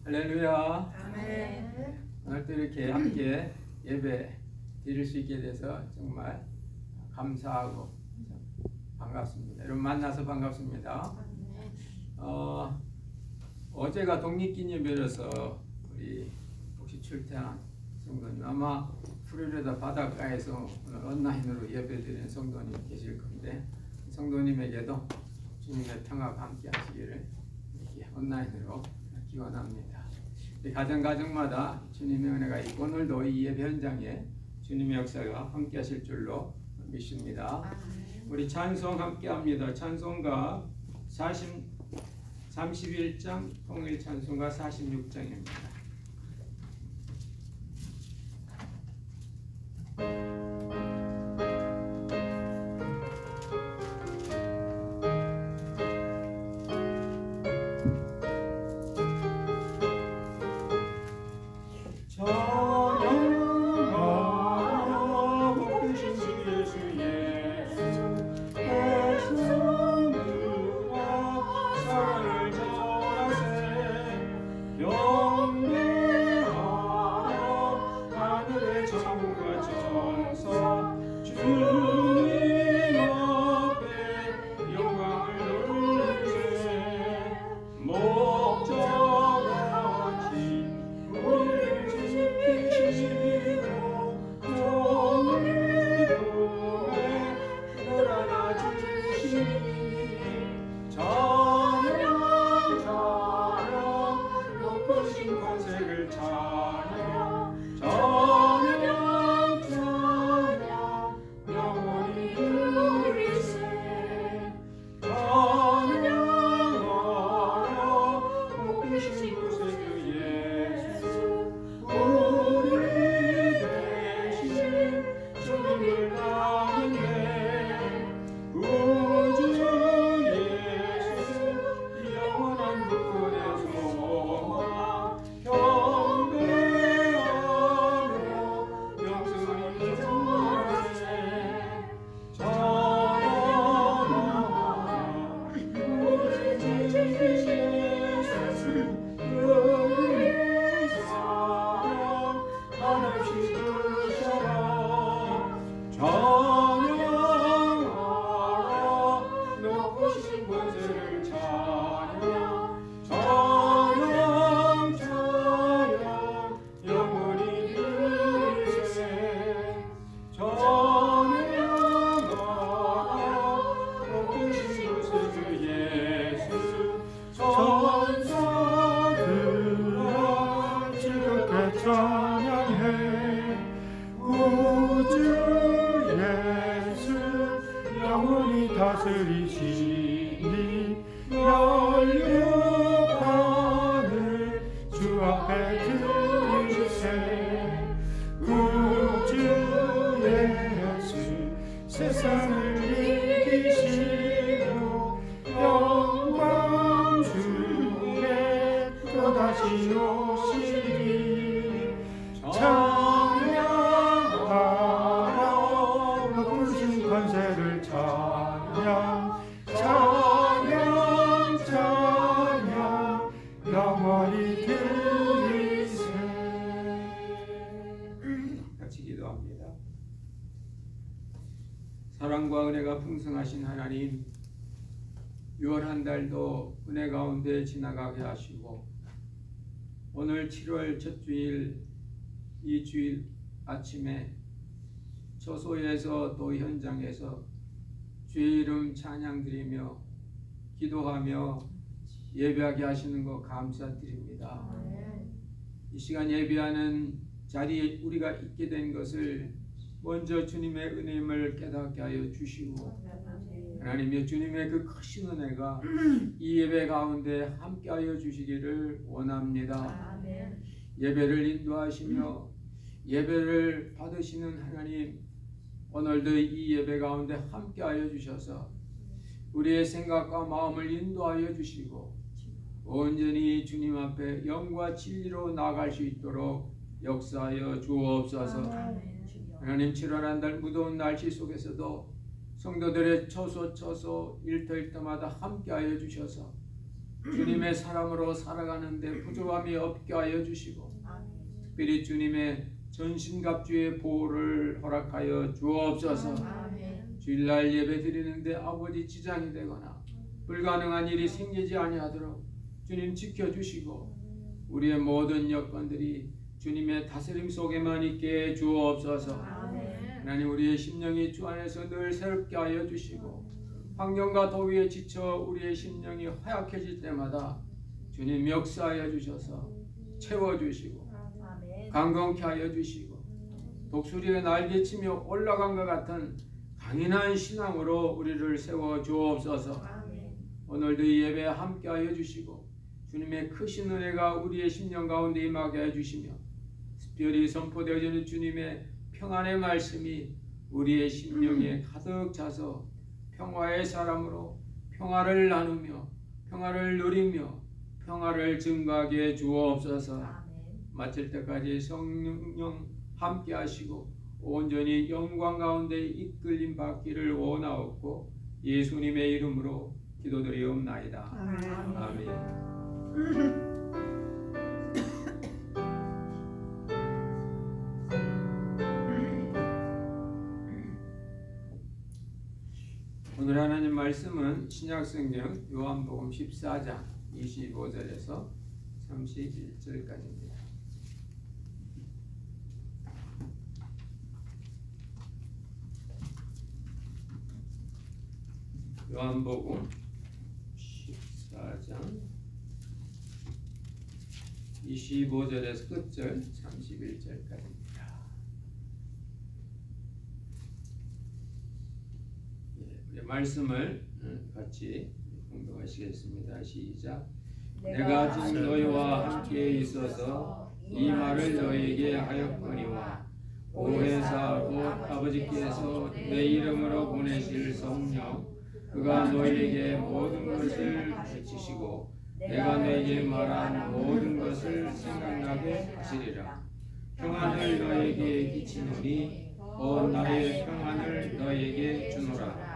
할렐루야. 아멘. 오늘도 이렇게 함께 예배 드릴 수 있게 돼서 정말 감사하고 반갑습니다. 여러분 만나서 반갑습니다. 어제가 독립기념일이라서 우리 혹시 출퇴한 성도님 아마 플로리다 바닷가에서 오늘 온라인으로 예배드리는 성도님 계실 건데 성도님에게도 주님의 평화가 함께 하시기를 이렇게 온라인으로 기원합니다. 가정마다 주님의 은혜가 있고 오늘도 이 예배 현장에 주님의 역사가 함께 하실 줄로 믿습니다. 우리 찬송 함께 합니다. 찬송가 31장 통일 찬송가 46장입니다. 다스리시니 열려하늘 주 앞에 드리세 구주 예수 세상을 이기시고 영광 주에 또다시 오시리 찬양하라 높으신 권세를 찬양 영원히 드리세. 같이 기도합니다. 사랑과 은혜가 풍성하신 하나님, 6월 한 달도 은혜 가운데 지나가게 하시고 오늘 7월 첫 주일 이 주일 아침에 처소에서 또 현장에서 주의 이름 찬양드리며 기도하며 예배하게 하시는 것 감사드립니다. 이 시간 예배하는 자리에 우리가 있게 된 것을 먼저 주님의 은혜임을 깨닫게 하여 주시고 하나님의 주님의 그 크신 은혜가 이 예배 가운데 함께하여 주시기를 원합니다. 예배를 인도하시며 예배를 받으시는 하나님, 오늘도 이 예배 가운데 함께하여 주셔서 우리의 생각과 마음을 인도하여 주시고 온전히 주님 앞에 영과 진리로 나아갈 수 있도록 역사하여 주옵소서. 하나님, 7월 한 달 무더운 날씨 속에서도 성도들의 처소 일터일터마다 함께하여 주셔서 주님의 사람으로 살아가는데 부족함이 없게 하여 주시고 특별히 주님의 전신갑주의 보호를 허락하여 주옵소서. 주일날 예배 드리는데 아버지 지장이 되거나 불가능한 일이 생기지 아니하도록 주님 지켜주시고 우리의 모든 여건들이 주님의 다스림 속에만 있게 해 주옵소서. 하나님 우리의 심령이 주 안에서 늘 새롭게 하여 주시고 환경과 더위에 지쳐 우리의 심령이 허약해질 때마다 주님 역사하여 주셔서 채워주시고 강건케 하여 주시고 독수리가 날개치며 올라간 것 같은 강인한 신앙으로 우리를 세워 주옵소서. 오늘도 이 예배에 함께 하여 주시고 주님의 크신 은혜가 우리의 심령 가운데 임하게 해 주시며 특별히 선포되어지는 주님의 평안의 말씀이 우리의 심령에 가득 차서 평화의 사람으로 평화를 나누며 평화를 누리며 평화를 증가하게 해 주옵소서. 마칠 때까지 성령 함께 하시고 온전히 영광 가운데 이끌림 받기를 원하옵고 예수님의 이름으로 기도드리옵나이다. 아멘. 오늘 하나님 말씀은 신약성경 요한복음 14장 25절에서 31절까지입니다. 요한복음 14장 25절에서 끝절 31절까지입니다. 말씀을 같이 공동하시겠습니다. 시작. 내가 지금 너희와 함께 있어서 이 말을 너희에게 하였거니와 보혜사 곧 아버지께서 내 이름으로 보내실 성령 그가 너희에게 모든 것을 가르치시고 내가 너희에게 말한 모든 것을 생각나게 하시리라. 평안을 너희에게 끼치노니 곧 나의 평안을 너희에게 주노라.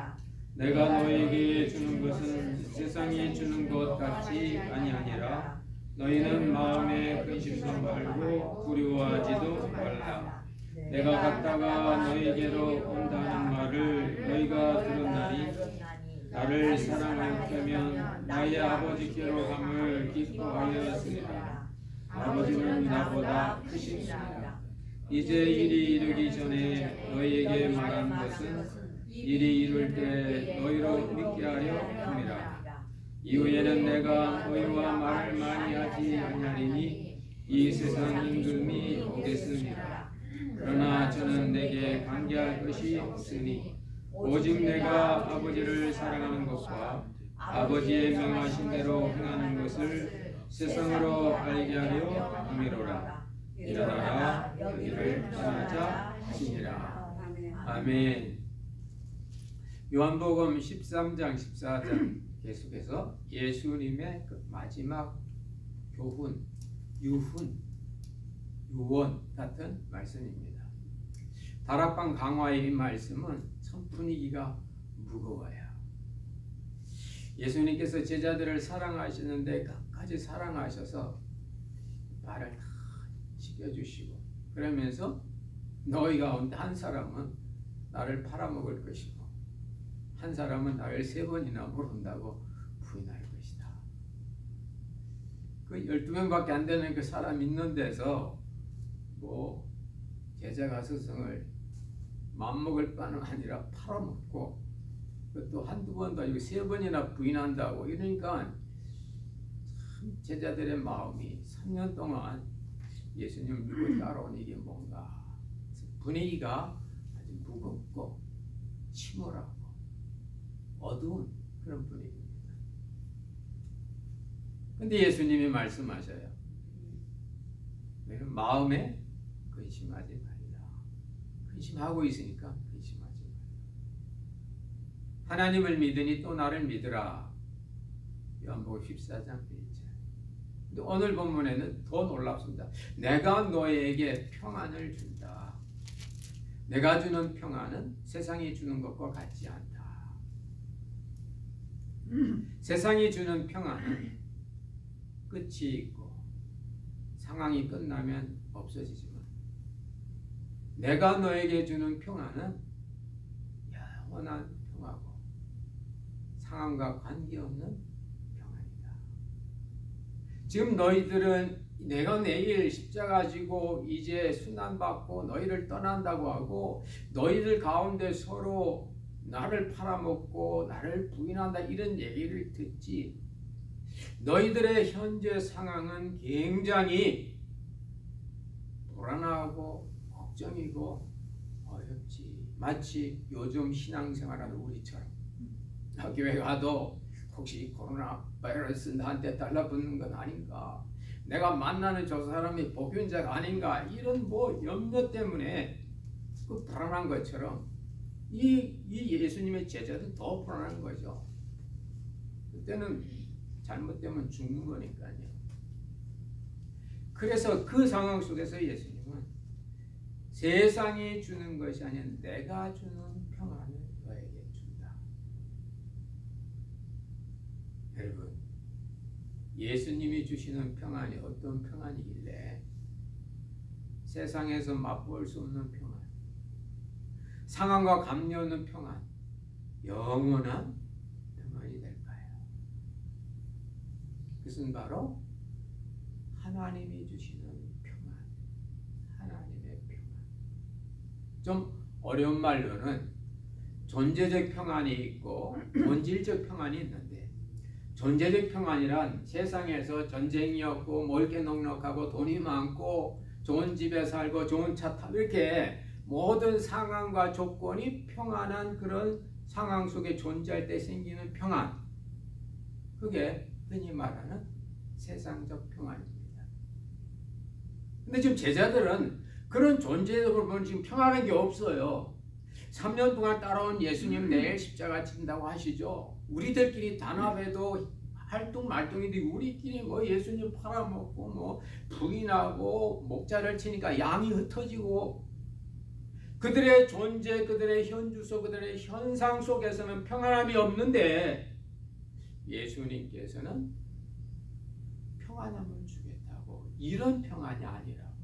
내가 너희에게 주는 것은 세상이 주는 것 같이 아니하니라. 너희는 마음에 근심도 말고 두려워하지도 말라. 내가 갔다가 너희에게로 온다는 말을 너희가 들었나니 나를 사랑하였다면 나의 아버지께로 감을 기뻐하였으리라. 아버지는 나보다 크시니라. 이제 일이 이르기 전에 너희에게 말한 것은 일이 이룰 때 너희로 믿게 하려 함이라. 이후에는 내가 너희와 말을 많이 하지 아니하리니 이 세상 임금이 오겠습니다. 그러나 저는 내게 관계할 것이 없으니 오직 내가 아버지를 사랑하는 것과 아버지의 명하신 대로 행하는 것을 세상으로 알게 하려 함이로라. 일어나라 여기를 떠나자 하시니라. 아멘. 요한복음 13장 14장 계속해서 예수님의 그 마지막 교훈, 유훈, 유언 같은 말씀입니다. 다락방 강화의 이 말씀은 참 분위기가 무거워요. 예수님께서 제자들을 사랑하시는데 끝까지 사랑하셔서 말을 다 지켜주시고 그러면서 너희 가운데 한 사람은 나를 팔아먹을 것이고 한 사람은 나를 3번이나 모른다고 부인할 것이다. 그 12명밖에 안 되는 그 사람 있는 데서 뭐 제자가 스승을 맘먹을 바는 아니라 팔아먹고 그것도 한두 번도 아니고 3번이나 부인한다고 이러니까 참 제자들의 마음이 3년 동안 예수님을 믿고 따라온 이게 뭔가 분위기가 아주 무겁고 침울하고 어두운 그런 분위기입니다. 근데 예수님이 말씀하셔요. 마음에 근심하지 말라. 근심하고 있으니까 근심하지 말라. 하나님을 믿으니 또 나를 믿으라. 요한복음 14장 1절. 근데 오늘 본문에는 더 놀랍습니다. 내가 너에게 평안을 준다. 내가 주는 평안은 세상이 주는 것과 같지 않다. 세상이 주는 평안은 끝이 있고 상황이 끝나면 없어지지만 내가 너에게 주는 평안은 영원한 평화고 상황과 관계없는 평안이다. 지금 너희들은 내가 내일 십자가 지고 이제 순환받고 너희를 떠난다고 하고 너희들 가운데 서로 나를 팔아먹고 나를 부인한다 이런 얘기를 듣지. 너희들의 현재 상황은 굉장히 불안하고 걱정이고 어렵지. 마치 요즘 신앙생활하는 우리처럼 교회 가도 혹시 코로나 바이러스 나한테 달라붙는 건 아닌가, 내가 만나는 저 사람이 복균자가 아닌가, 이런 염려 때문에 그 불안한 것처럼 이 예수님의 제자도 더 불안한 거죠. 그때는 잘못되면 죽는 거니까요. 그래서 그 상황 속에서 예수님은 세상이 주는 것이 아니라 내가 주는 평안을 너에게 준다. 여러분, 예수님이 주시는 평안이 어떤 평안이길래 세상에서 맛볼 수 없는 평안, 상황과 관계없는 평안, 영원한 평안이 될까요? 그것은 바로 하나님이 주시는 평안, 하나님의 평안. 좀 어려운 말로는 존재적 평안이 있고 본질적 평안이 있는데, 존재적 평안이란 세상에서 전쟁이 없고 멀게 넉넉하고 돈이 많고 좋은 집에 살고 좋은 차 타고 이렇게 모든 상황과 조건이 평안한 그런 상황 속에 존재할 때 생기는 평안, 그게 흔히 말하는 세상적 평안입니다. 근데 지금 제자들은 그런 존재적으로 보면 지금 평안한 게 없어요. 3년 동안 따라온 예수님 내일 십자가 진다고 하시죠. 우리들끼리 단합해도 활동말동인데 우리끼리 예수님 팔아먹고 부인하고 목자를 치니까 양이 흩어지고, 그들의 존재, 그들의 현주소, 그들의 현상 속에서는 평안함이 없는데 예수님께서는 평안함을 주겠다고, 이런 평안이 아니라고,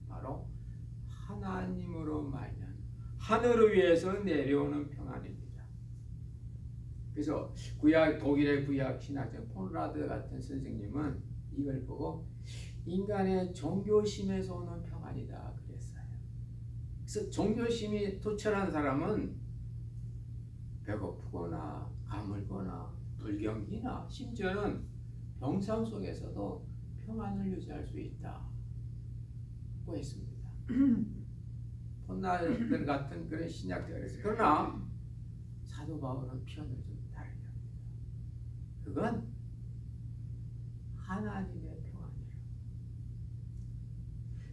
바로 하나님으로 말미암아 하늘을 위해서 내려오는 평안입니다. 그래서 독일의 구약 신학자 폰라드 같은 선생님은 이걸 보고 인간의 종교심에서 오는 평안이다 그랬어요. 그래서 종교심이 투철한 사람은 배고프거나 가물거나 불경기나 심지어는 병상 속에서도 평안을 유지할 수 있다고 했습니다. 폰라드 같은 그런 신학자였어요. 그러나 사도 바울은 표현을 좀 다르게 합니다. 그건 하나님의 평안이에요.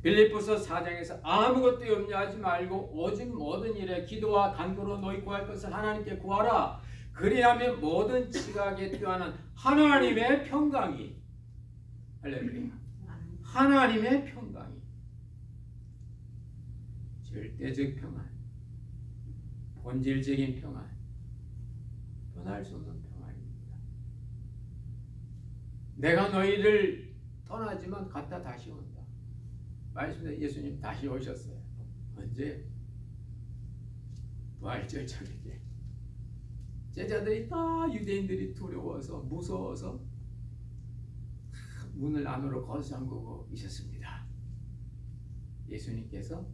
빌립보서 4장에서 아무것도 염려하지 말고 오직 모든 일에 기도와 간구로 너희 구할 것을 하나님께 구하라. 그리하면 모든 지각에 뛰어난 하나님의 평강이, 할렐루야, 하나님의 평강이, 절대적 평안, 본질적인 평안, 변할 수 없는 평안입니다. 내가 너희를 떠나지만 갔다 다시 온다. 말씀에 예수님 다시 오셨어요. 언제? 부활절 저녁에. 제자들이 다 유대인들이 두려워서 무서워서 문을 안으로 거두잠그고 있었습니다. 예수님께서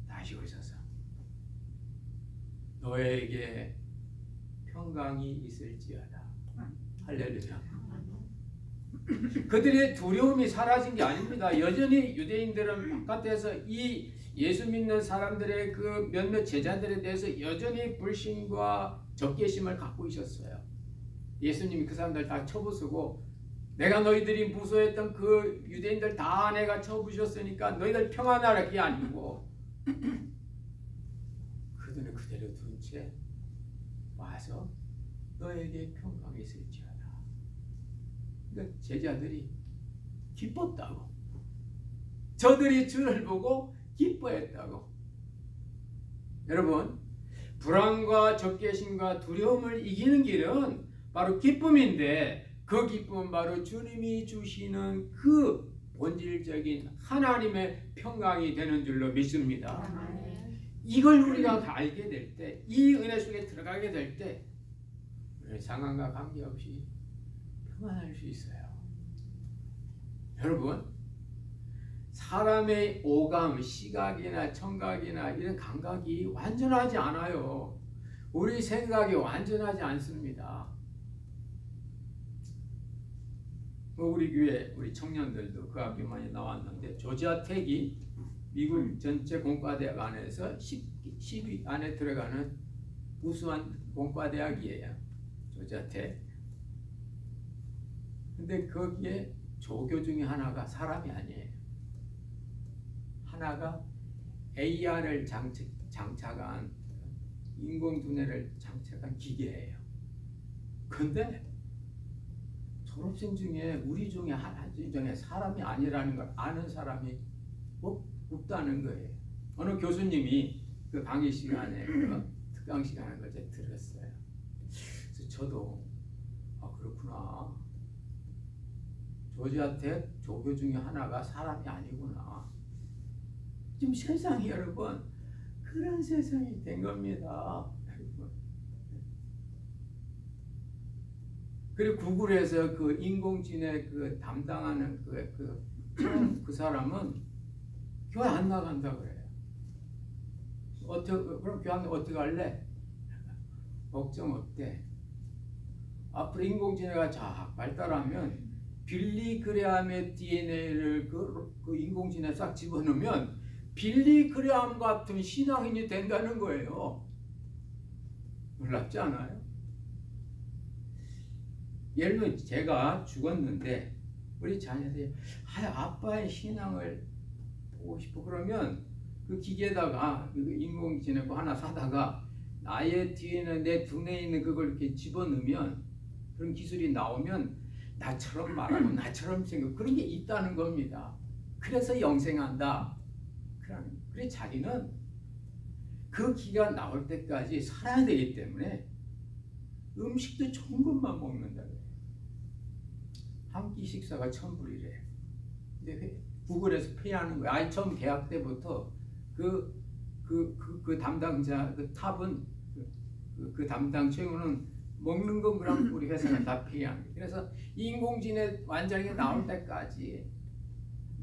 다시 오셔서 너에게 평강이 있을지어다. 할렐루야. 그들의 두려움이 사라진 게 아닙니다. 여전히 유대인들은 바깥에서 이 예수 믿는 사람들의 그 몇몇 제자들에 대해서 여전히 불신과 적개심을 갖고 있었어요. 예수님이 그 사람들 다 쳐부수고, 내가 너희들이 무서워했던 그 유대인들 다 내가 쳐부셨으니까 너희들 평안하라, 그게 아니고 그들은 그대로 둔 채 와서 너에게 평강이 있을지어다. 그러니까 제자들이 기뻤다고, 저들이 주를 보고 기뻐했다고. 여러분, 불안과 적개심과 두려움을 이기는 길은 바로 기쁨인데, 그 기쁨은 바로 주님이 주시는 그 본질적인 하나님의 평강이 되는 줄로 믿습니다. 이걸 우리가 알게 될 때, 이 은혜 속에 들어가게 될 때 우리 상황과 관계없이 평안할 수 있어요. 여러분, 사람의 오감, 시각이나 청각이나 이런 감각이 완전하지 않아요. 우리 생각이 완전하지 않습니다. 우리 교회 우리 청년들도 그 학교 많이 나왔는데 조지아 텍이 미국 전체 공과대학 안에서 10위 안에 들어가는 우수한 공과대학이에요. 조지아 텍. 근데 거기에 조교 중에 하나가 사람이 아니에요. 하나가 AR을 장착한 인공두뇌를 장착한 기계예요. 근데 졸업생 중에 우리 중에 하나 중에 사람이 아니라는 걸 아는 사람이 없다는 거예요. 어느 교수님이 그 강의 시간에 그 특강 시간에 그때 들었어요. 그래서 저도 그렇구나. 조지아텍 조교 중에 하나가 사람이 아니구나. 지금 세상이 여러분 그런 세상이 된 겁니다. 그리고 구글에서 그 인공지능 그 담당하는 그 사람은 교회 안 나간다 그래요. 그럼 교회 어떻게 할래? 걱정 없대. 앞으로 인공지능이 쫙 발달하면 빌리 그레함의 DNA를 그 인공지능에 싹 집어넣으면 빌리 그레함 같은 신앙인이 된다는 거예요. 놀랍지 않아요? 예를 들면 제가 죽었는데 우리 자녀들이 아빠의 신앙을 보고 싶어 그러면 그 기계에다가 인공지능 하나 사다가 나의 뒤에는 내 두뇌에 있는 그걸 이렇게 집어넣으면 그런 기술이 나오면 나처럼 말하고 나처럼 생각 그런 게 있다는 겁니다. 그래서 영생한다. 그래 자기는 그 기가 나올 때까지 살아야 되기 때문에 음식도 좋은 것만 먹는다 그래요. 한 끼 식사가 1,000불이래. 근데 구글에서 페이하는 거야. 아니 처음 대학 때부터 그 담당자 그 탑은 그 담당 최고는 먹는 건 그럼 우리 회사가 다 페이하는 거야. 그래서 인공지능 완전히 나올 때까지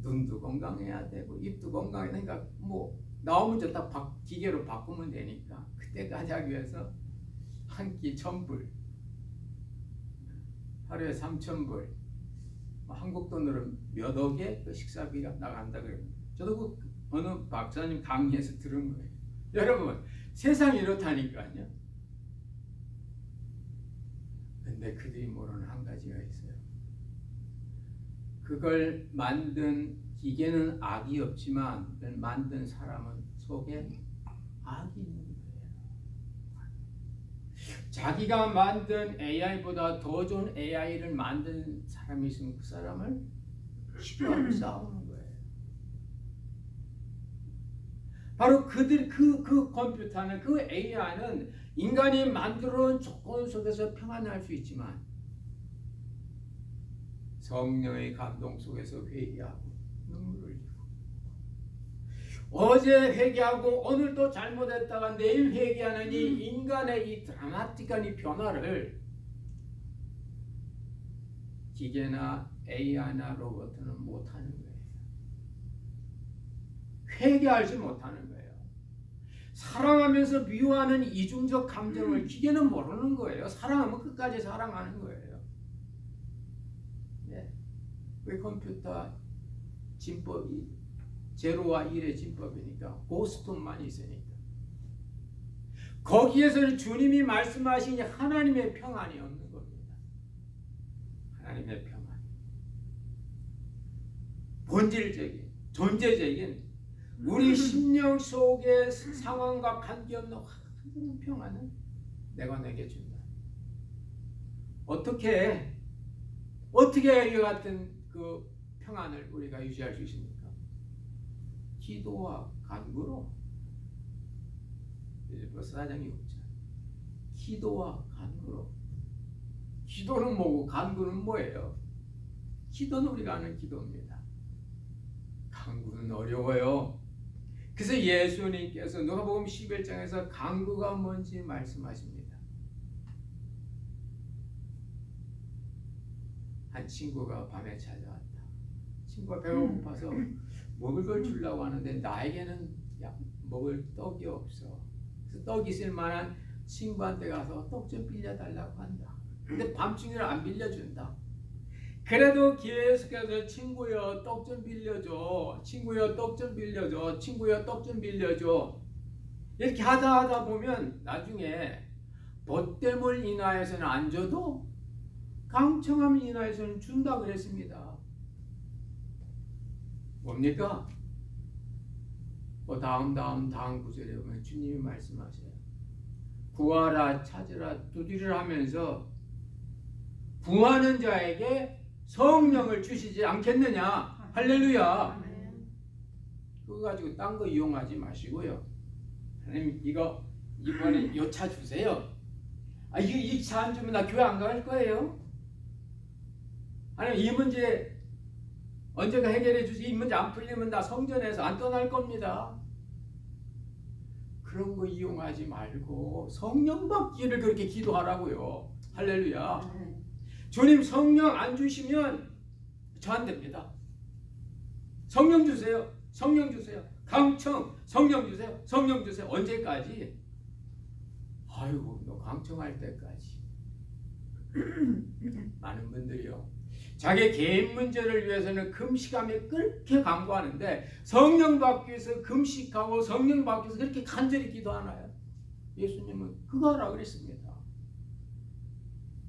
눈도 건강해야 되고 입도 건강해야 되니까 뭐 나오면 저 딱 기계로 바꾸면 되니까 그때까지 하기 위해서 한 끼 1,000불 하루에 3,000불 한국 돈으로 몇 억의 그 식사비가 나간다 그래요. 저도 그 어느 박사님 강의에서 들은 거예요. 여러분 세상이 이렇다니까요. 근데 그들이 모르는 한 가지가 있어요. 그걸 만든 기계는 악이 없지만 그걸 만든 사람은 속에 악이 있는 거예요. 자기가 만든 AI보다 더 좋은 AI를 만든 사람이 있으면 그 사람을 싫어하고 싸우는 거예요. 바로 그들 그 컴퓨터는 그 AI는 인간이 만들어온 조건 속에서 평안할 수 있지만 성령의 감동 속에서 회개하고 눈물을 흘리고 어제 회개하고 오늘도 잘못했다가 내일 회개하는 이 인간의 이 드라마틱한 이 변화를 기계나 AI나 로봇은 못하는 거예요. 회개하지 못하는 거예요. 사랑하면서 미워하는 이중적 감정을 기계는 모르는 거예요. 사랑하면 끝까지 사랑하는 거예요. 네. 그 컴퓨터 진법이 제로와 1의 진법이니까 고스톱만 있으니까 거기에서는 주님이 말씀하신 하나님의 평안이 없는 겁니다. 하나님의 평안, 본질적인 존재적인 우리 심령 속의 상황과 관계없는 완전한 평안을 내가 내게 준다. 어떻게 이 같은 그 평안을 우리가 유지할 수 있습니까? 기도와 간구로. 빌립보서 4장 6절. 기도와 간구로. 기도는 뭐고 간구는 뭐예요? 기도는 우리가 아는 기도입니다. 간구는 어려워요. 그래서 예수님께서 누가복음 11장에서 간구가 뭔지 말씀하십니다. 한 친구가 밤에 찾아왔다. 친구가 배가 고파서 먹을 걸 주려고 하는데 나에게는 먹을 떡이 없어. 그래서 떡 있을 만한 친구한테 가서 떡 좀 빌려달라고 한다. 근데 밤중이라 안 빌려준다. 그래도 계속해서 친구여 떡 좀 빌려줘. 친구여 떡 좀 빌려줘. 친구여 떡 좀 빌려줘. 이렇게 하다 보면 나중에 보탬을 인하여서는 안 줘도 강청함을 인하여서는 준다 그랬습니다. 뭡니까? 다음 구절에 보면 주님이 말씀하세요. 구하라 찾으라 두드리라 하면서 구하는 자에게 성령을 주시지 않겠느냐. 할렐루야. 그거 가지고 딴 거 이용하지 마시고요. 하나님 이번에 요 차 주세요. 이 차 안 주면 나 교회 안 갈 거예요. 하나님 이 문제 언제가 해결해 주지. 이 문제 안 풀리면 나 성전에서 안 떠날 겁니다. 그런 거 이용하지 말고 성령 받기를 그렇게 기도하라고요. 할렐루야. 주님 성령 안 주시면 저 안 됩니다. 성령 주세요. 성령 주세요. 강청 성령 주세요. 성령 주세요. 언제까지? 아이고 너 강청할 때까지. 많은 분들이요. 자기 개인 문제를 위해서는 금식하며 그렇게 간구하는데 성령 받기 위해서 금식하고 성령 받기 위해서 그렇게 간절히 기도하나요? 예수님은 그거 하라고 그랬습니다.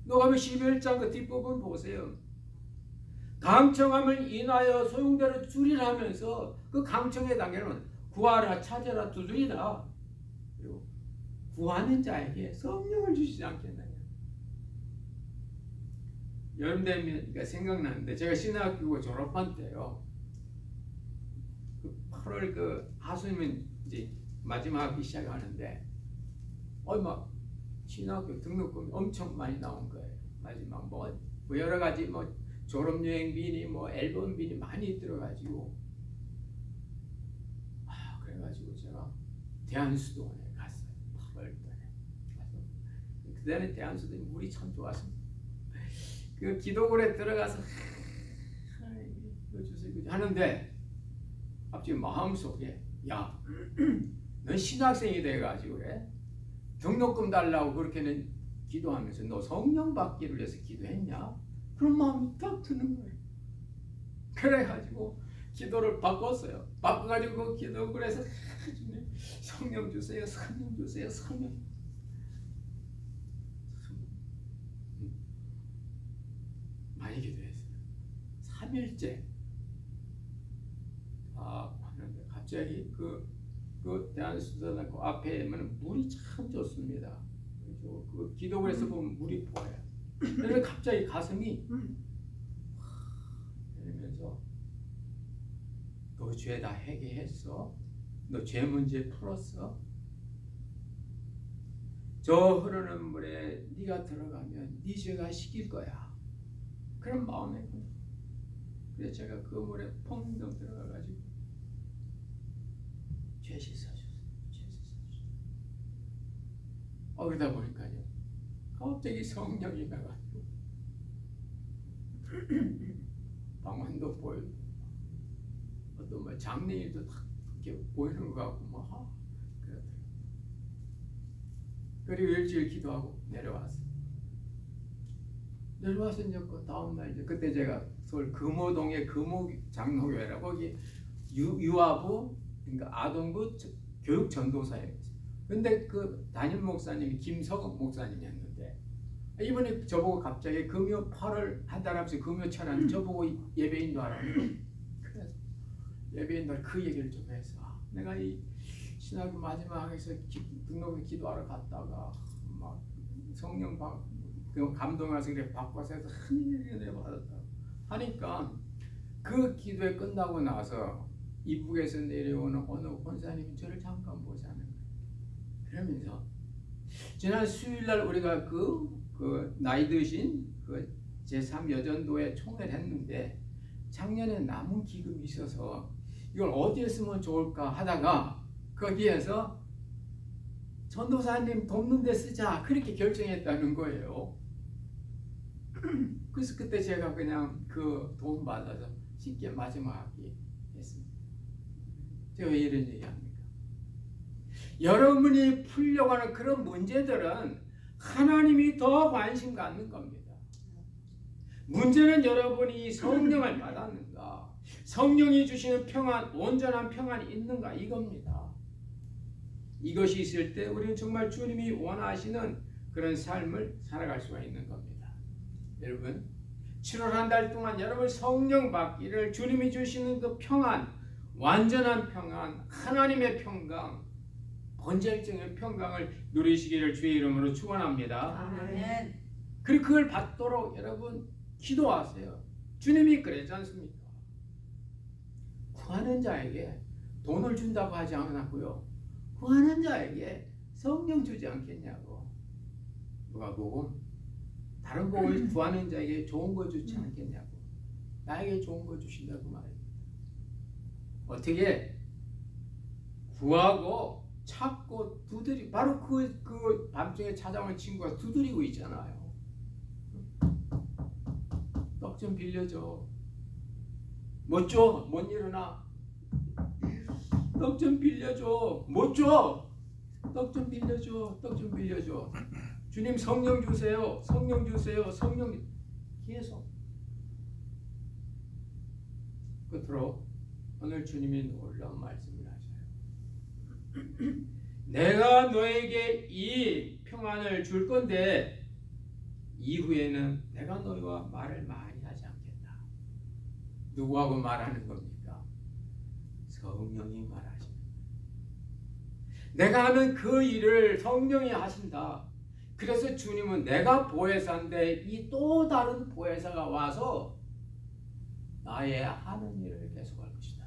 누가복음 11장 그 뒷부분 보세요. 강청함을 인하여 소용대로 주리라 하면서 그 강청의 단계는 구하라 찾아라 두드리라. 그리고 구하는 자에게 성령을 주시지 않겠느냐. 여름 되면 생각나는데 제가 신학교 졸업한 때요. 그 8월 그 하수면 이제 마지막 학기 시작하는데 막 신학교 등록금이 엄청 많이 나온 거예요. 마지막 뭐 여러 가지 뭐 졸업여행비니 뭐 앨범비니 많이 들어가지고 그래가지고 제가 대한수도원에 갔어요. 8월달에 가서 그때는 대한수도원이 물이 참 좋았습니다. 그 기도굴에 들어가서 이거 주세요 하는데 갑자기 마음속에 야, 넌 신학생이 돼가지고 그래? 등록금 달라고 그렇게는 기도하면서 너 성령 받기를 위해서 기도했냐? 그런 마음이 딱 드는 거예요. 그래가지고 기도를 바꿨어요. 바꿔가지고 그 기도굴에서 성령 주세요, 성령 주세요, 성령. 많이 기도했어요. 3일째 왔는데 갑자기 그 대한수도원 그 앞에 물이 참 좋습니다. 그 기도굴에서 보면 물이 보여요. 그래서 갑자기 가슴이 이러면서 너 죄 다 해결했어? 너 죄 문제 풀었어? 저 흐르는 물에 네가 들어가면 네 죄가 씻길 거야. 그런 마음에 그래서 제가 그 물에 펑덩 들어가가지고 죄 씻어줬어요. 그러다 보니까요 갑자기 성령이 나가지고 방언도 보이고 어떤 뭐 장래일도 딱 이렇게 보이는 것 같고 그렇더라고요. 그리고 일주일 기도하고 내려왔어요. 내려와서 이제 그 다음날 그때 제가 서울 금호동의 금호장로교회라고 거기 유아부 그러니까 아동부 교육 전도사였어요. 근데 그 담임 목사님이 김석업 목사님이었는데 이번에 저보고 갑자기 금요 8월 한 달 앞서 금요 철학 저보고 예배인도 하라고 그래서 예배인들 그 얘기를 좀 해서 내가 이 신학교 마지막에서 등록을 기도하러 갔다가 막 성령 감동해서 그래 바꿔서 해서 하늘에 받았다 하니까 그 기도회 끝나고 나서 이북에서 내려오는 어느 권사님이 저를 잠깐 보자는 거예요. 그러면서 지난 수요일날 우리가 그 나이 드신 그 제3여전도에 총회를 했는데 작년에 남은 기금이 있어서 이걸 어디에 쓰면 좋을까 하다가 거기에서 전도사님 돕는 데 쓰자 그렇게 결정했다는 거예요. 그래서 그때 제가 그냥 그 도움 받아서 쉽게 마지막에 했습니다. 제가 왜 이런 얘기합니까? 여러분이 풀려고 하는 그런 문제들은 하나님이 더 관심 갖는 겁니다. 문제는 여러분이 성령을 받았는가, 성령이 주시는 평안, 온전한 평안이 있는가 이겁니다. 이것이 있을 때 우리는 정말 주님이 원하시는 그런 삶을 살아갈 수가 있는 겁니다. 여러분 7월 한 달 동안 여러분 성령 받기를, 주님이 주시는 그 평안, 완전한 평안, 하나님의 평강, 번제적인 평강을 누리시기를 주의 이름으로 축원합니다. 아멘. 그리고 그걸 받도록 여러분 기도하세요. 주님이 그러지 않습니까? 구하는 자에게 돈을 준다고 하지 않았고요. 구하는 자에게 성령 주지 않겠냐고. 누가복음 다른 복을 구하는 자에게 좋은 거 주지 않겠냐고. 나에게 좋은 거 주신다고 말입니다. 어떻게 구하고 찾고 두드리, 바로 그 밤중에 찾아오는 친구가 두드리고 있잖아요. 떡 좀 빌려줘. 못 줘. 못 일어나. 떡 좀 빌려줘. 못 줘. 떡 좀 빌려줘. 떡 좀 빌려줘. 주님 성령 주세요. 성령 주세요. 성령. 계속. 끝으로 오늘 주님이 놀라운 말씀을 하셔요. 내가 너에게 이 평안을 줄 건데 이후에는 내가 너희와 말을 많이 하지 않겠다. 누구하고 말하는 겁니까? 성령이 말하시는 거예요. 내가 하는 그 일을 성령이 하신다. 그래서 주님은 내가 보혜사인데 이 또 다른 보혜사가 와서 나의 하는 일을 계속할 것이다.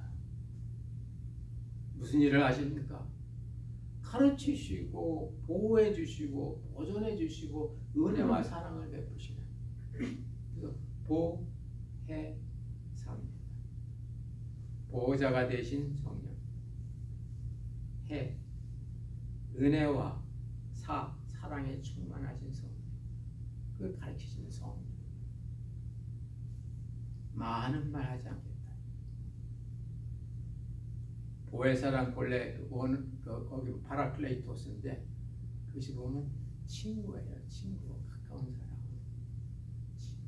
무슨 일을 하십니까? 가르치시고 보호해 주시고 보존해 주시고 은혜와 사랑을 베푸시는, 그래서 보혜사입니다. 보호자가 되신 성령, 해 은혜와 사랑에 충만하신 성령, 그걸 가르치시는 성령. 많은 말 하지 않겠다. 보혜사란 본래 거기 파라클레이토스인데 그것이 보면 친구예요. 친구, 가까운 사람. 친구.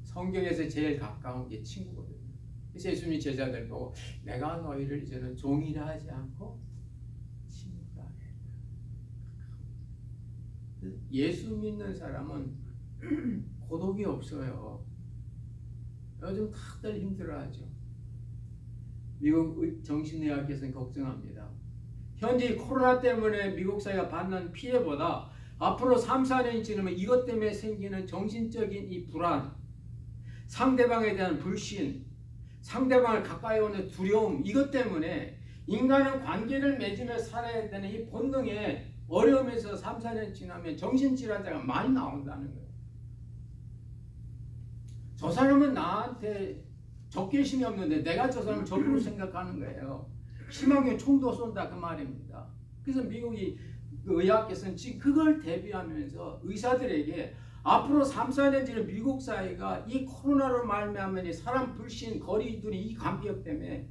성경에서 제일 가까운 게 친구거든요. 그래서 예수님이 제자들 보고 내가 너희를 이제는 종이라 하지 않고 친구라 해. 예수 믿는 사람은 고독이 없어요. 요즘 다들 힘들어하죠. 미국 정신의학에서는 걱정합니다. 현재 코로나 때문에 미국 사회가 받는 피해보다 앞으로 3, 4년이 지나면 이것 때문에 생기는 정신적인 이 불안, 상대방에 대한 불신, 상대방을 가까이 오는 두려움, 이것 때문에 인간은 관계를 맺으며 살아야 되는 이 본능에 어려움에서 3, 4년 지나면 정신질환자가 많이 나온다는 거예요. 저 사람은 나한테 적개심이 없는데 내가 저 사람을 적으로 생각하는 거예요. 심하게 총도 쏜다 그 말입니다. 그래서 미국이 그 의학계에서는 지금 그걸 대비하면서 의사들에게 앞으로 3, 4년 뒤에 미국 사회가 이 코로나로 말미암은 사람 불신, 거리두기 이 감기역 때문에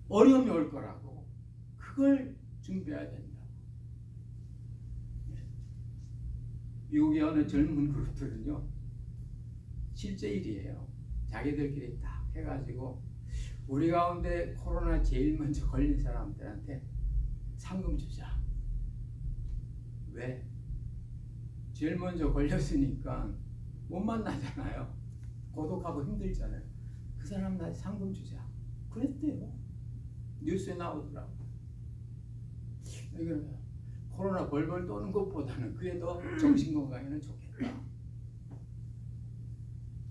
어려움이 올 거라고, 그걸 준비해야 된다고. 미국의 어느 젊은 그룹들은요, 실제 일이에요. 자기들끼리 딱 해가지고 우리 가운데 코로나 제일 먼저 걸린 사람들한테 상금 주자. 왜? 제일 먼저 걸렸으니까 못 만나잖아요. 고독하고 힘들잖아요. 그 사람한테 상금 주자. 그랬대요. 뉴스에 나오더라고요. 이거는 코로나 벌벌 떠는 것보다는 그게 더 정신건강에는 좋겠다.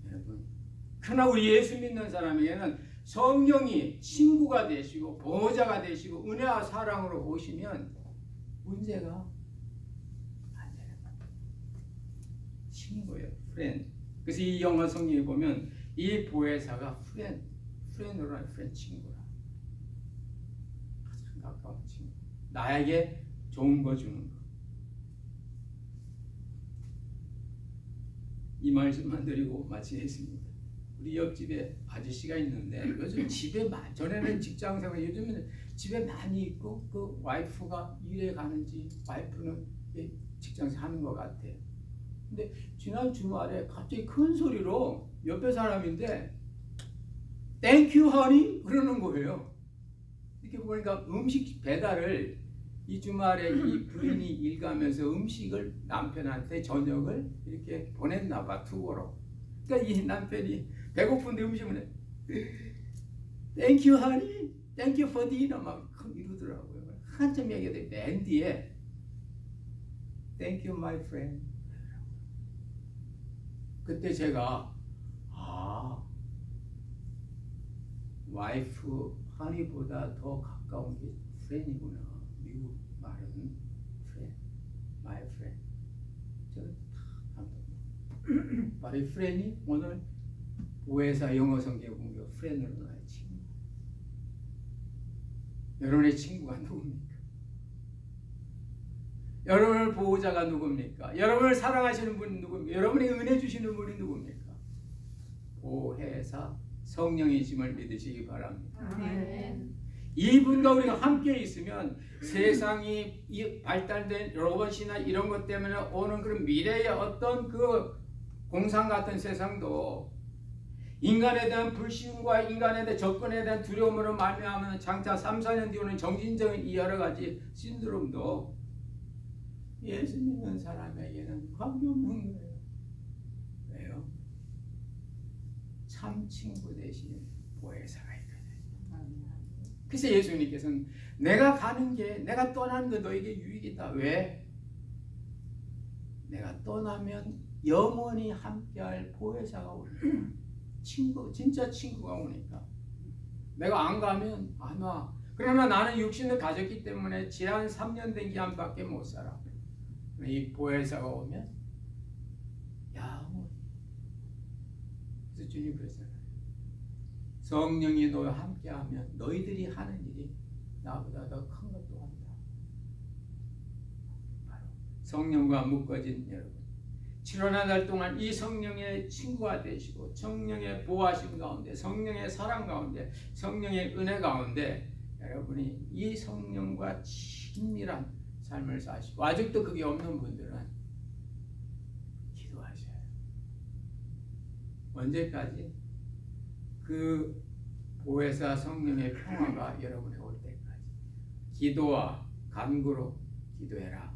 여러분, 그러나 우리 예수 믿는 사람에게는 성령이 친구가 되시고 보호자가 되시고 은혜와 사랑으로 오시면 문제가 안 되는 겁니다. 친구예요. friend. 그래서 이 영어 성경에 보면 이 보혜사가 friend으로 하는 friend 친구라. 가장 가까운 친구. 나에게 좋은 거 주는 거. 이 말씀만 드리고 마치겠습니다. 우리 옆집에 아저씨가 있는데 요즘 집에 전에는 직장생활, 요즘은 집에 많이 있고 그 와이프가 일에 가는지 와이프는 직장생활 하는 것 같아요. 근데 지난 주말에 갑자기 큰 소리로 옆에 사람인데 Thank you, honey 그러는 거예요. 이렇게 보니까 음식 배달을 이 주말에 이 부인이 일 가면서 음식을 남편한테 저녁을 이렇게 보냈나 봐, 투고로. 그러니까 이 남편이 배고픈데 음식을 Thank you, honey. Thank you for dinner 막 이러더라고요. 한참 얘기했더니 맨 뒤에 Thank you, my friend. 그때 제가 와이프 honey보다 더 가까운 게 friend이구나. 미국 말은 friend, my friend. 제가 다 감동. 바로 이 friend이 오늘 보혜사 영어 성경 공부 friend으로 나의 친구. 여러분의 친구가 누굽니까? 여러분을 보호자가 누굽니까? 여러분을 사랑하시는 분이 누굽니까? 여러분이 은혜 주시는 분이 누굽니까? 보혜사 성령이심을 믿으시기 바랍니다. 아멘. 이분과 우리가 함께 있으면 세상이 발달된 로봇이나 이런 것 때문에 오는 그런 미래의 어떤 그 공상 같은 세상도 인간에 대한 불신과 인간에 대한 접근에 대한 두려움으로 말미암아 장차 3, 4년 뒤에 오는 정신적인 이 여러 가지 신드롬도 예수 믿는 사람에게는 관계없는 거예요. 왜요? 참 친구 대신 보혜사가 있거든요. 그래서 예수님께서는 내가 가는 게, 내가 떠나는 게 너에게 유익이다. 왜? 내가 떠나면 영원히 함께할 보혜사가 오니까. 친구, 진짜 친구가 오니까. 내가 안 가면 안 와. 그러나 나는 육신을 가졌기 때문에 지난 3년 된 기한밖에 못 살아. 이 보혜사가 오면 영원히. 그래서 주님 그랬잖아요. 성령이 너와 함께하면 너희들이 하는 일이 나보다 더 큰 것도 한다. 바로 성령과 묶어진 여러분, 7월 한 달 동안 이 성령의 친구가 되시고 성령의 보호하심 가운데, 성령의 사랑 가운데, 성령의 은혜 가운데 여러분이 이 성령과 친밀한 삶을 사시고, 아직도 그게 없는 분들은 기도하셔요. 언제까지? 그 보혜사 성령의 평화가 여러분에 올 때까지 기도와 간구로 기도해라.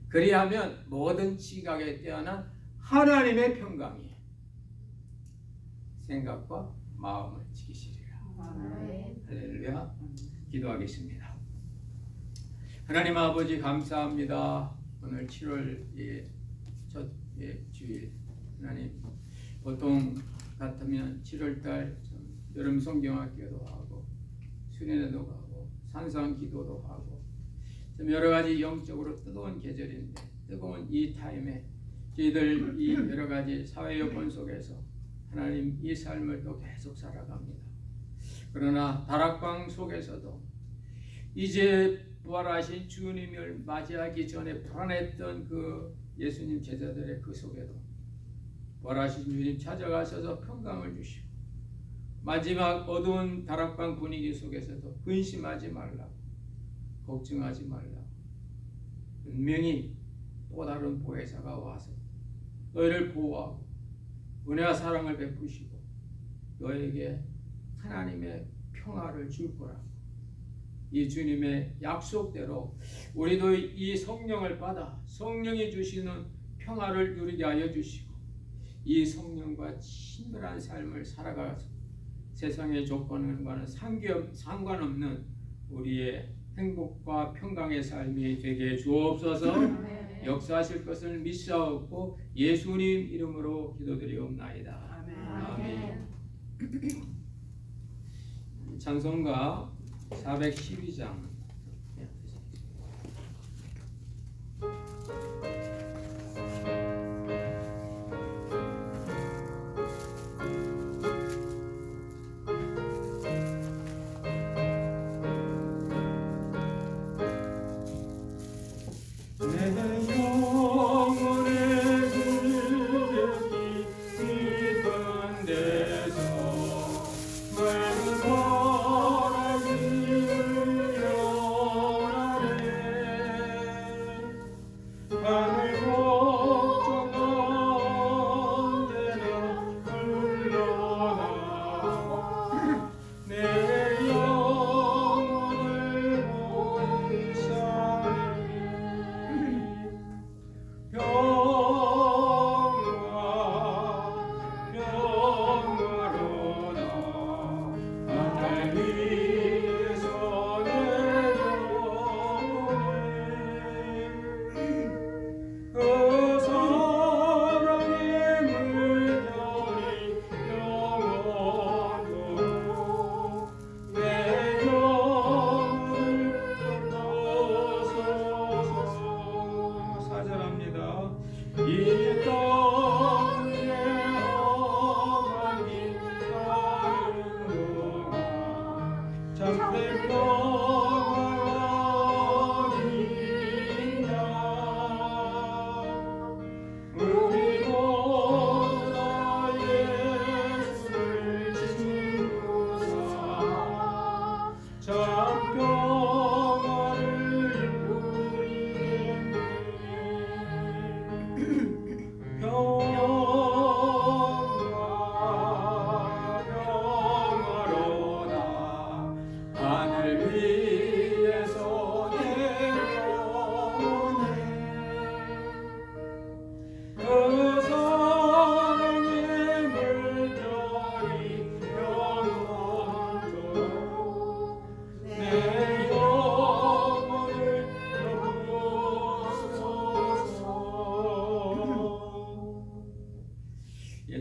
그리하면 모든 지각에 뛰어난 하나님의 평강이 생각과 마음을 지키시리라. 아멘. 할렐루야. 기도하겠습니다. 하나님 아버지 감사합니다. 오늘 7월 첫 주일, 하나님 보통 같으면 7월달 여름 성경학교도 하고 수련회도 가고 산상 기도도 하고 좀 여러 가지 영적으로 뜨거운 계절인데, 뜨거운 이 타임에 저희들 이 여러 가지 사회 여건 속에서 하나님 이 삶을 또 계속 살아갑니다. 그러나 다락방 속에서도 이제 부활하신 주님을 맞이하기 전에 불안했던 그 예수님 제자들의 그 속에도 부활하신 주님 찾아가셔서 평강을 주시고, 마지막 어두운 다락방 분위기 속에서도 근심하지 말라고, 걱정하지 말라고, 분명히 또 다른 보혜사가 와서 너희를 보호하고 은혜와 사랑을 베푸시고 너에게 하나님의 평화를 줄 거라고, 이 주님의 약속대로 우리도 이 성령을 받아 성령이 주시는 평화를 누리게 하여 주시고, 이 성령과 친밀한 삶을 살아가서 세상의 조건과는 상관없는 우리의 행복과 평강의 삶이 되게 주옵소서. 역사하실 것을 믿사옵고 예수님 이름으로 기도드리옵나이다. 아멘. 찬송가 412장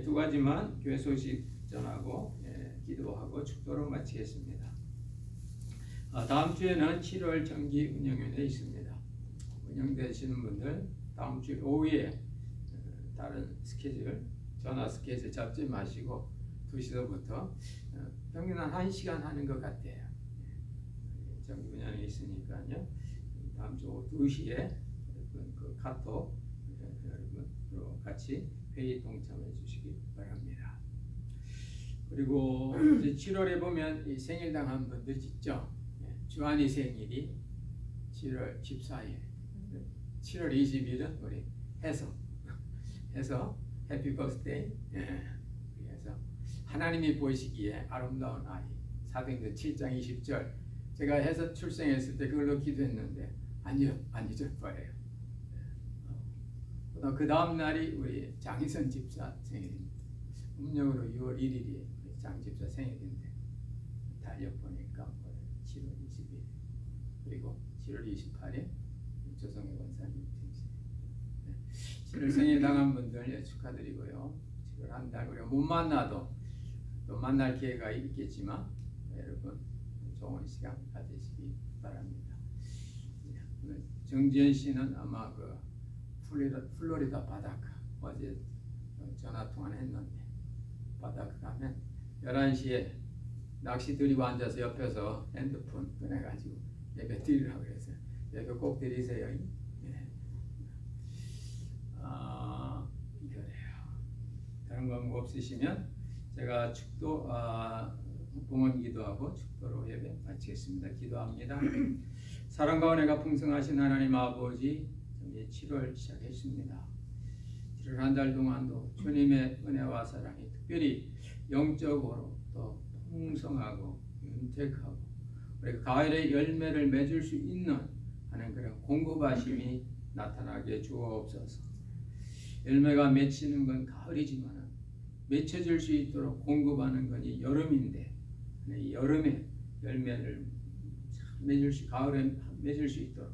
두 가지만 교회 소식 전하고 기도하고 축도로 마치겠습니다. 다음 주에는 7월 정기 운영위원회 있습니다. 운영되시는 분들 다음 주 오후에 다른 스케줄, 전화 스케줄 잡지 마시고 2시서부터 평균 한 1시간 하는 것 같아요. 정기 운영이 있으니까요. 다음 주 오후 2시에 그 카톡 여러분으로 같이 회의 동참해 주시기 바랍니다. 그리고 이제 7월에 보면 이 생일당한 분들 있죠. 주한이 생일이 7월 14일, 7월 20일은 우리 해서 해피 버스데이. 그래서 하나님이 보시기에 아름다운 아이 사도행전 7장 20절 제가 해서 출생했을 때 그걸로 기도했는데 안 잊어버려요. 그 다음 날이 우리 장희선 집사 생일입니다. 음력으로 6월 1일이 장 집사 생일인데 달력 보니까 7월 20일 그리고 7월 28일 조성희 권사님 생신. 7월 생일 당한 분들 축하드리고요. 7월 한 달 우리가 못 만나도 또 만날 기회가 있겠지만 여러분 좋은 시간 가지시기 바랍니다. 오늘 정지현 씨는 아마 그 플로리다 바닷가 어제 전화 통화를 했는데 바닷가 가면 11시에 낚시 들이고 앉아서 옆에서 핸드폰 꺼내가지고 예배 드리라고 그랬어요. 예배 꼭 드리세요. 그래요. 다른 과목 없으시면 제가 축도 봉헌 기도하고 축도로 예배 마치겠습니다. 기도합니다. 사랑과 은혜가 풍성하신 하나님 아버지, 이제 7월 시작했습니다. 7월 한 달 동안도 주님의 은혜와 사랑이 특별히 영적으로 또 풍성하고 윤택하고 우리 가을의 열매를 맺을 수 있는 하는 그런 공급하심이 나타나게 주옵소서. 열매가 맺히는 건 가을이지만 맺혀질 수 있도록 공급하는 것이 여름인데 이 여름에 열매를 가을에 맺을 수 있도록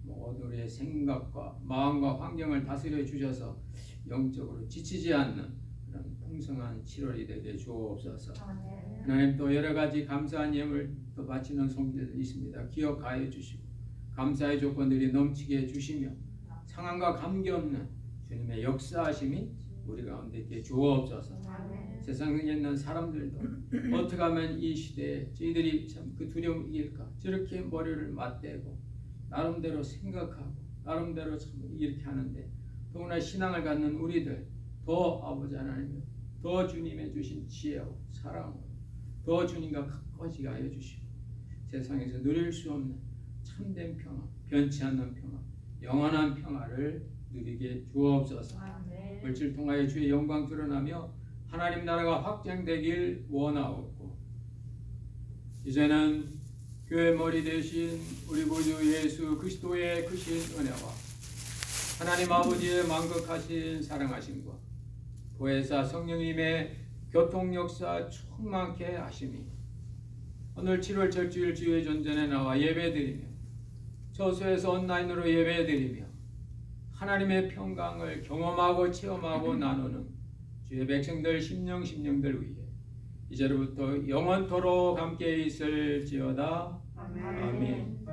모든 우리의 생각과 마음과 환경을 다스려 주셔서 영적으로 지치지 않는 그런 풍성한 7월이 되게 주옵소서. 하나님 또 여러 가지 감사한 예물 또 바치는 성도들이 있습니다. 기억하여 주시고 감사의 조건들이 넘치게 해주시며 상황과 관계없는 주님의 역사하심이 우리 가운데 있게 주옵소서. 세상에 있는 사람들도 어떻게 하면 이 시대에 저희들이 참 그 두려움 이길까 저렇게 머리를 맞대고 나름대로 생각하고 나름대로 참 이렇게 하는데 더구나 신앙을 갖는 우리들 더 아버지 하나님 더 주님의 주신 지혜와 사랑으로 더 주님과 가까워지게 하여 주시고 세상에서 누릴 수 없는 참된 평화, 변치 않는 평화, 영원한 평화를 누리게 주옵소서. 물질 통하여 주의 영광 드러나며 하나님 나라가 확장되길 원하옵고 이제는 교회 머리 되신 우리 구주 예수 그리스도의 크신 은혜와 하나님 아버지의 만극하신 사랑하심과 보혜사 성령님의 교통역사 충만케 하심이 오늘 7월 절주일 주의 전전에 나와 예배드리며 저수에서 온라인으로 예배드리며 하나님의 평강을 경험하고 체험하고 나누는 주의 백성들 심령들 위해 이제로부터 영원토록 함께 있을지어다. 아멘.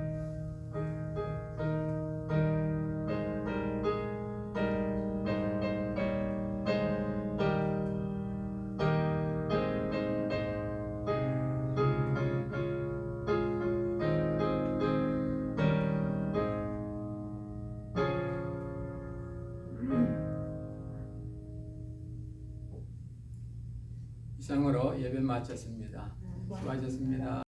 이상으로 예배 마쳤습니다. 수고하셨습니다.